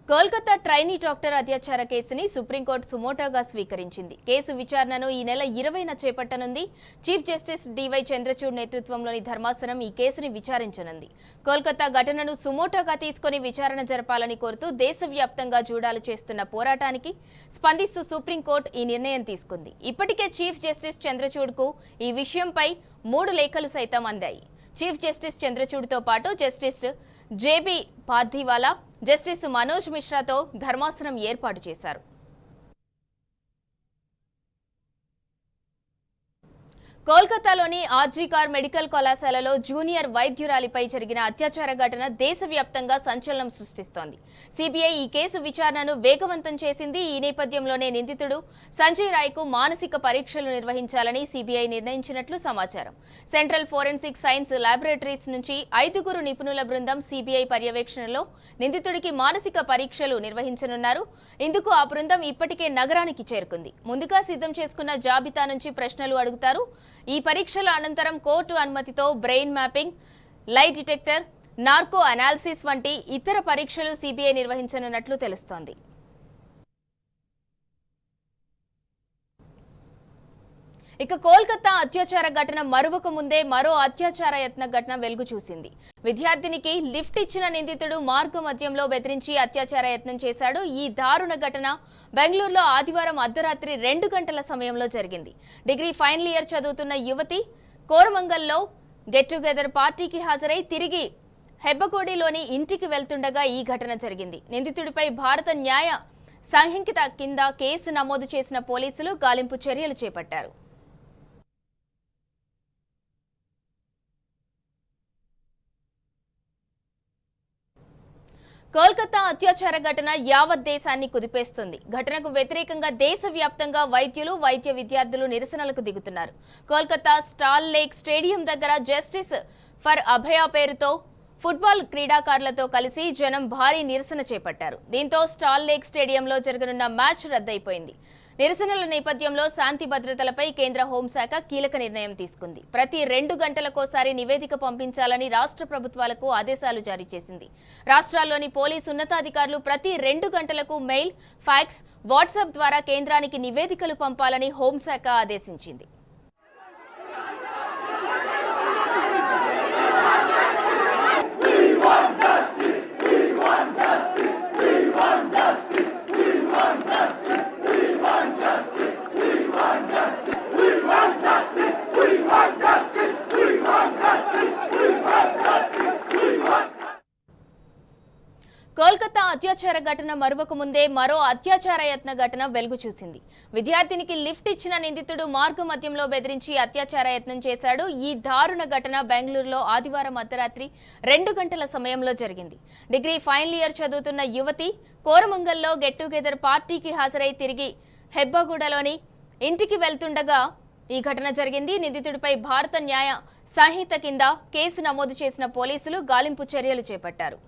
Kolkata trainee doctor అత్యాచార కేసుని supreme court సుమోటోగా స్వీకరించింది. కేసు విచారణను ఈ నెల 20న చేపట్టనుంది. చీఫ్ జస్టిస్ డివై చంద్రచూడ్ నేతృత్వంలోని ధర్మాసనం ఈ కేసుని విచారించనుంది. కోల్కతా ఘటనను సుమోటోగా తీసుకుని విచారణ జరపాలని కోరుతూ దేశవ్యాప్తంగా జూడాలు చేస్తున్న పోరాటానికి స్పందిస్తూ సుప్రీంకోర్టు ఈ నిర్ణయం తీసుకుంది. ఇప్పటికే చీఫ్ జస్టిస్ చంద్రచూడ్కు ఈ విషయంపై 3 లేఖలు సైతం అందాయి. చీఫ్ జస్టిస్ చంద్రచూడ్తో పాటు justice JB Pardiwala, justice Manoj మిశ్రాతో ధర్మాసనం ఏర్పాటు చేశారు. కోల్కతాలోని ఆర్జీ కార్ మెడికల్ కళాశాలలో జూనియర్ వైద్యురాలిపై జరిగిన అత్యాచార ఘటన దేశవ్యాప్తంగా సంచలనం సృష్టిస్తోంది. సిబిఐ ఈ కేసు విచారణను వేగవంతం చేసింది. ఈ నేపథ్యంలోనే నిందితుడు సంజయ్ రాయ్కు మానసిక పరీక్షలు నిర్వహించాలని సిబిఐ నిర్ణయించినట్లు సమాచారం. సెంట్రల్ ఫోరెన్సిక్ సైన్స్ ల్యాబొరేటరీస్ నుంచి 5 నిపుణుల బృందం సిబిఐ పర్యవేక్షణలో నిందితుడికి మానసిక పరీక్షలు నిర్వహించనున్నారు. ఇందుకు ఆ బృందం ఇప్పటికే నగరానికి చేరుకుంది. ముందుగా సిద్ధం చేసుకున్న జాబితా నుంచి ప్రశ్నలు అడుగుతారు. ఈ పరీక్షల అనంతరం కోర్టు అనుమతితో brain mapping, lie detector, narco analysis వంటి ఇతర పరీక్షలు సిబిఐ నిర్వహించనున్నట్లు తెలుస్తోంది. ఇక కోల్కతా అత్యాచార ఘటన మరువక ముందే మరో అత్యాచార యత్న ఘటన వెలుగు చూసింది. విద్యార్థినికి లిఫ్ట్ ఇచ్చిన నిందితుడు మార్గ మధ్యంలో బెదిరించి అత్యాచార యత్నం చేశాడు. ఈ దారుణ ఘటన బెంగళూరులో ఆదివారం అర్ధరాత్రి 2 గంటల సమయంలో జరిగింది. డిగ్రీ ఫైనల్ ఇయర్ చదువుతున్న యువతి కోరమంగల్లో గెట్ టుగెదర్ పార్టీకి హాజరై తిరిగి హెబ్బగోడిలోని ఇంటికి వెళ్తుండగా ఈ ఘటన జరిగింది. నిందితుడిపై భారత న్యాయ సంహిత కింద కేసు నమోదు చేసిన పోలీసులు గాలింపు చర్యలు చేపట్టారు. కోల్కతా అత్యాచార ఘటన యావత్ దేశాన్ని కుదిపేస్తుంది. ఘటనకు వ్యతిరేకంగా దేశవ్యాప్తంగా వైద్యులు, వైద్య విద్యార్థులు నిరసనలకు దిగుతున్నారు. కోల్కతా స్టాల్ లేక్ స్టేడియం దగ్గర జస్టిస్ ఫర్ అభయ పేరుతో ఫుట్బాల్ క్రీడాకారులతో కలిసి జనం భారీ నిరసన చేపట్టారు. దీంతో స్టాల్ లేక్ స్టేడియంలో జరగనున్న మ్యాచ్ రద్దయిపోయింది. నిరసనల నేపథ్యంలో శాంతి భద్రతలపై కేంద్ర హోంశాఖ కీలక నిర్ణయం తీసుకుంది. ప్రతి 2 గంటలకోసారి నివేదిక పంపించాలని రాష్ట్ర ప్రభుత్వాలకు ఆదేశాలు జారీ చేసింది. రాష్ట్రాల్లోని పోలీసు ఉన్నతాధికారులు ప్రతి 2 గంటలకు మెయిల్, ఫ్యాక్స్, వాట్సాప్ ద్వారా కేంద్రానికి నివేదికలు పంపాలని హోంశాఖ ఆదేశించింది. కోల్కతా అత్యాచార ఘటన మరువక ముందే మరో అత్యాచార యత్న ఘటన వెలుగు చూసింది. విద్యార్థినికి లిఫ్ట్ ఇచ్చిన నిందితుడు మార్గ మధ్యంలో బెదిరించి అత్యాచార యత్నం చేశాడు. ఈ దారుణ ఘటన బెంగళూరులో ఆదివారం అర్ధరాత్రి 2 గంటల సమయంలో జరిగింది. డిగ్రీ ఫైనల్ ఇయర్ చదువుతున్న యువతి కోరమంగల్లో గెట్ టుగెదర్ పార్టీకి హాజరై తిరిగి హెబ్బగూడలోని ఇంటికి వెళ్తుండగా ఈ ఘటన జరిగింది. నిందితుడిపై భారత న్యాయ సంహిత కింద కేసు నమోదు చేసిన పోలీసులు గాలింపు చర్యలు చేపట్టారు.